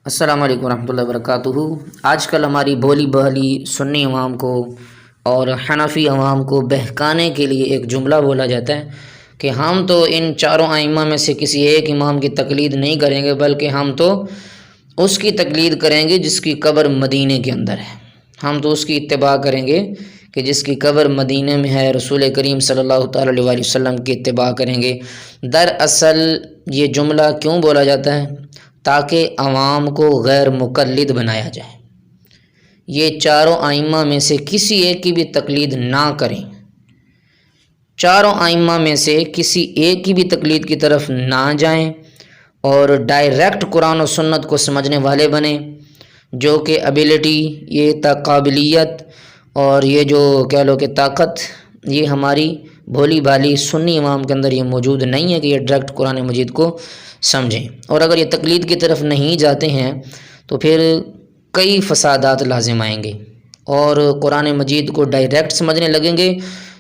السلام علیکم ورحمۃ اللہ وبرکاتہ۔ آج کل ہماری بھولی بھالی سنی عوام کو اور حنفی عوام کو بہکانے کے لیے ایک جملہ بولا جاتا ہے کہ ہم تو ان چاروں ائمہ میں سے کسی ایک امام کی تقلید نہیں کریں گے، بلکہ ہم تو اس کی تقلید کریں گے جس کی قبر مدینے کے اندر ہے۔ ہم تو اس کی اتباع کریں گے کہ جس کی قبر مدینے میں ہے، رسول کریم صلی اللہ تعالیٰ علیہ وسلم کی اتباع کریں گے۔ دراصل یہ جملہ کیوں بولا جاتا ہے؟ تاکہ عوام کو غیر مقلد بنایا جائے، یہ چاروں ائمہ میں سے کسی ایک کی بھی تقلید نہ کریں، چاروں ائمہ میں سے کسی ایک کی بھی تقلید کی طرف نہ جائیں اور ڈائریکٹ قرآن و سنت کو سمجھنے والے بنیں، جو کہ ایبلٹی، یہ قابلیت اور یہ جو کہہ لو کہ طاقت، یہ ہماری بھولی بھالی سنی عوام کے اندر یہ موجود نہیں ہے کہ یہ ڈائریکٹ قرآن مجید کو سمجھیں۔ اور اگر یہ تقلید کی طرف نہیں جاتے ہیں تو پھر کئی فسادات لازم آئیں گے، اور قرآن مجید کو ڈائریکٹ سمجھنے لگیں گے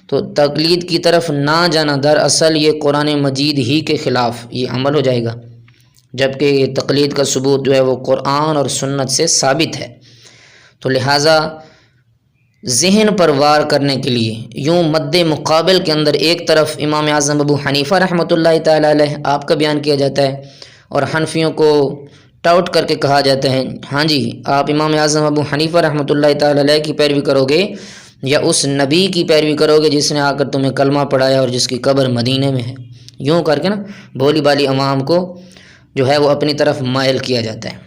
تو تقلید کی طرف نہ جانا دراصل یہ قرآن مجید ہی کے خلاف یہ عمل ہو جائے گا، جبکہ یہ تقلید کا ثبوت جو ہے وہ قرآن اور سنت سے ثابت ہے۔ تو لہٰذا ذہن پر وار کرنے کے لیے یوں مد مقابل کے اندر ایک طرف امام اعظم ابو حنیفہ رحمۃ اللہ تعالیٰ علیہ آپ کا بیان کیا جاتا ہے، اور حنفیوں کو ٹاؤٹ کر کے کہا جاتا ہے ہاں جی آپ امام اعظم ابو حنیفہ رحمۃ اللہ تعالیٰ علیہ کی پیروی کرو گے یا اس نبی کی پیروی کرو گے جس نے آ کر تمہیں کلمہ پڑھایا اور جس کی قبر مدینے میں ہے۔ یوں کر کے نا بھولی بالی عوام کو جو ہے وہ اپنی طرف مائل کیا جاتا ہے۔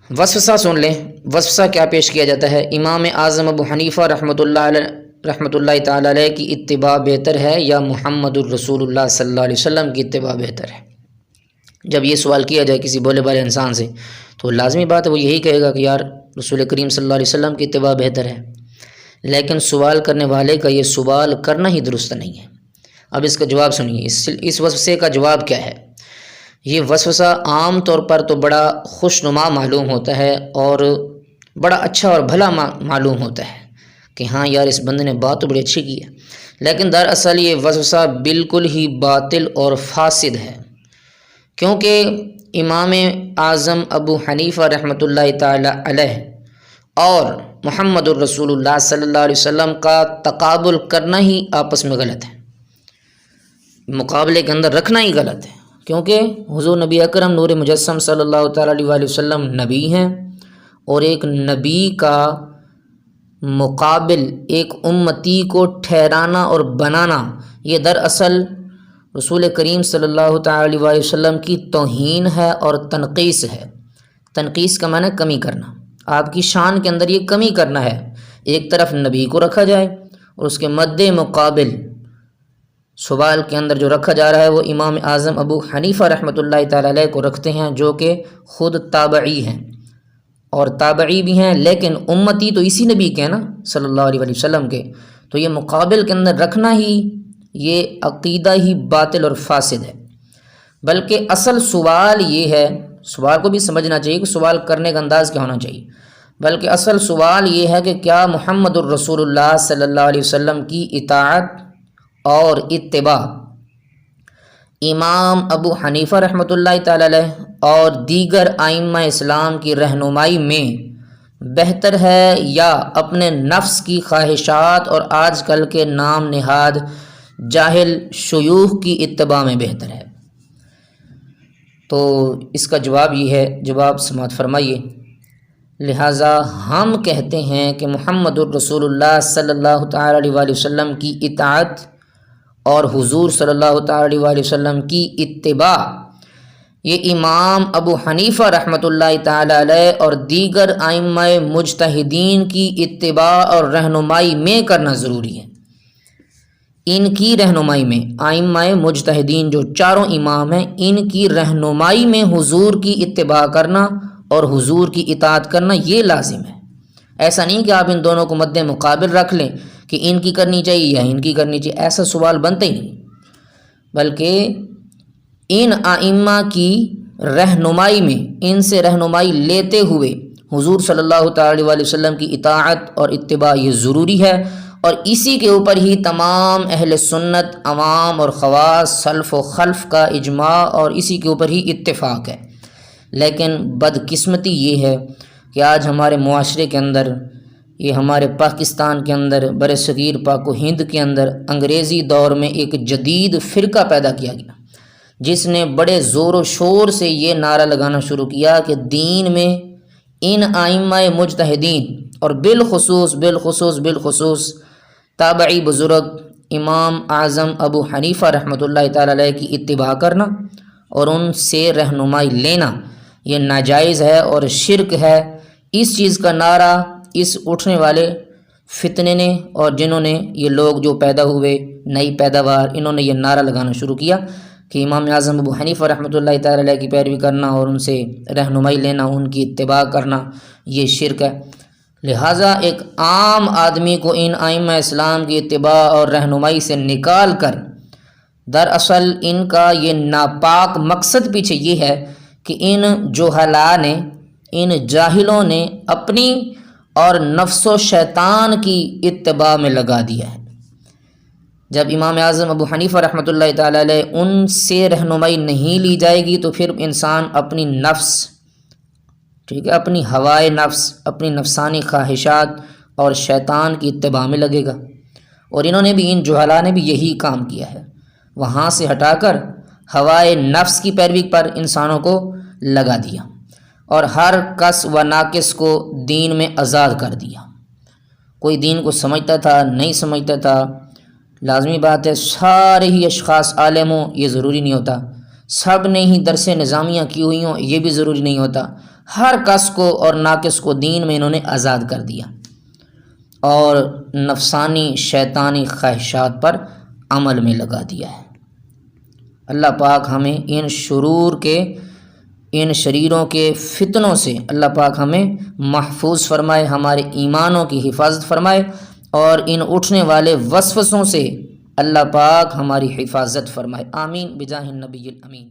وسوسہ سن لیں، وسوسہ کیا پیش کیا جاتا ہے؟ امام اعظم ابو حنیفہ رحمۃ اللہ تعالیٰ علیہ کی اتباع بہتر ہے یا محمد الرسول اللہ صلی اللہ علیہ وسلم کی اتباع بہتر ہے؟ جب یہ سوال کیا جائے کسی بولے بالے انسان سے تو لازمی بات ہے وہ یہی کہے گا کہ یار رسول کریم صلی اللہ علیہ وسلم کی اتباع بہتر ہے، لیکن سوال کرنے والے کا یہ سوال کرنا ہی درست نہیں ہے۔ اب اس کا جواب سنیے، اس وسوسے کا جواب کیا ہے؟ یہ وسوسہ عام طور پر تو بڑا خوشنما معلوم ہوتا ہے اور بڑا اچھا اور بھلا معلوم ہوتا ہے کہ ہاں یار اس بندے نے بات تو بڑی اچھی کی ہے، لیکن دراصل یہ وسوسہ بالکل ہی باطل اور فاسد ہے، کیونکہ امام اعظم ابو حنیفہ رحمۃ اللہ تعالی علیہ اور محمد الرسول اللہ صلی اللہ علیہ وسلم کا تقابل کرنا ہی آپس میں غلط ہے، مقابلے کے اندر رکھنا ہی غلط ہے، کیونکہ حضور نبی اکرم نور مجسم صلی اللہ تعالیٰ علیہ وسلم نبی ہیں، اور ایک نبی کا مقابل ایک امتی کو ٹھہرانا اور بنانا یہ دراصل رسول کریم صلی اللہ تعالیٰ علیہ وسلم کی توہین ہے اور تنقیص ہے۔ تنقیص کا معنی کمی کرنا، آپ کی شان کے اندر یہ کمی کرنا ہے۔ ایک طرف نبی کو رکھا جائے اور اس کے مد مقابل سوال کے اندر جو رکھا جا رہا ہے وہ امام اعظم ابو حنیفہ رحمۃ اللہ تعالیٰ علیہ کو رکھتے ہیں، جو کہ خود تابعی ہیں اور تابعی بھی ہیں، لیکن امتی تو اسی نبی کے ہیں نا صلی اللہ علیہ وسلم کے، تو یہ مقابل کے اندر رکھنا ہی یہ عقیدہ ہی باطل اور فاسد ہے۔ بلکہ اصل سوال یہ ہے، سوال کو بھی سمجھنا چاہیے کہ سوال کرنے کا انداز کیا ہونا چاہیے، بلکہ اصل سوال یہ ہے کہ کیا محمد الرسول اللہ صلی اللہ علیہ وسلم کی اطاعت اور اتباع امام ابو حنیفہ رحمۃ اللہ تعالی علیہ اور دیگر ائمہ اسلام کی رہنمائی میں بہتر ہے یا اپنے نفس کی خواہشات اور آج کل کے نام نہاد جاہل شیوخ کی اتباع میں بہتر ہے؟ تو اس کا جواب یہ ہے، جواب سماعت فرمائیے۔ لہٰذا ہم کہتے ہیں کہ محمد الرسول اللہ صلی اللہ تعالیٰ علیہ وسلم کی اطاعت اور حضور صلی اللہ تعالیٰ علیہ وسلم کی اتباع یہ امام ابو حنیفہ رحمۃ اللہ تعالیٰ علیہ اور دیگر ائمہ مجتہدین کی اتباع اور رہنمائی میں کرنا ضروری ہے۔ ان کی رہنمائی میں ائمہ مجتہدین جو چاروں امام ہیں، ان کی رہنمائی میں حضور کی اتباع کرنا اور حضور کی اطاعت کرنا یہ لازم ہے۔ ایسا نہیں کہ آپ ان دونوں کو مد مقابل رکھ لیں کہ ان کی کرنی چاہیے یا ان کی کرنی چاہیے، ایسا سوال بنتا ہی نہیں، بلکہ ان ائمہ کی رہنمائی میں ان سے رہنمائی لیتے ہوئے حضور صلی اللہ تعالیٰ علیہ وسلم کی اطاعت اور اتباع یہ ضروری ہے، اور اسی کے اوپر ہی تمام اہل سنت، عوام اور خواص، سلف و خلف کا اجماع اور اسی کے اوپر ہی اتفاق ہے۔ لیکن بدقسمتی یہ ہے کہ آج ہمارے معاشرے کے اندر، یہ ہمارے پاکستان کے اندر، بر صغیر پاک و ہند کے اندر انگریزی دور میں ایک جدید فرقہ پیدا کیا گیا، جس نے بڑے زور و شور سے یہ نعرہ لگانا شروع کیا کہ دین میں ان ائمہ مجتہدین اور بالخصوص تابعی بزرگ امام اعظم ابو حنیفہ رحمۃ اللہ تعالی علیہ کی اتباع کرنا اور ان سے رہنمائی لینا یہ ناجائز ہے اور شرک ہے۔ اس چیز کا نعرہ اس اٹھنے والے فتنے نے اور جنہوں نے یہ لوگ جو پیدا ہوئے نئی پیداوار، انہوں نے یہ نعرہ لگانا شروع کیا کہ امام اعظم ابو حنیفہ رحمۃ اللہ تعالی علیہ کی پیروی کرنا اور ان سے رہنمائی لینا، ان کی اتباع کرنا یہ شرک ہے۔ لہٰذا ایک عام آدمی کو ان ائمہ اسلام کی اتباع اور رہنمائی سے نکال کر، دراصل ان کا یہ ناپاک مقصد پیچھے یہ ہے کہ ان جہلاء نے، ان جاہلوں نے اپنی اور نفس و شیطان کی اتباع میں لگا دیا ہے۔ جب امام اعظم ابو حنیفہ رحمۃ اللہ تعالی علیہ ان سے رہنمائی نہیں لی جائے گی تو پھر انسان اپنی نفس، اپنی ہوائے نفس، اپنی نفسانی خواہشات اور شیطان کی اتباع میں لگے گا۔ اور انہوں نے بھی، ان جہلاء نے بھی یہی کام کیا ہے، وہاں سے ہٹا کر ہوائے نفس کی پیروی پر انسانوں کو لگا دیا اور ہر کس و ناقص کو دین میں آزاد کر دیا۔ کوئی دین کو سمجھتا تھا، نہیں سمجھتا تھا، لازمی بات ہے سارے ہی اشخاص عالم ہوں یہ ضروری نہیں ہوتا، سب نے ہی درس نظامیہ کی ہوئی ہوں یہ بھی ضروری نہیں ہوتا، ہر کس کو اور ناقص کو دین میں انہوں نے آزاد کر دیا اور نفسانی شیطانی خواہشات پر عمل میں لگا دیا ہے۔ اللہ پاک ہمیں ان شرور کے، ان شریروں کے فتنوں سے اللہ پاک ہمیں محفوظ فرمائے، ہمارے ایمانوں کی حفاظت فرمائے اور ان اٹھنے والے وسوسوں سے اللہ پاک ہماری حفاظت فرمائے۔ آمین بجاہ النبی الامین۔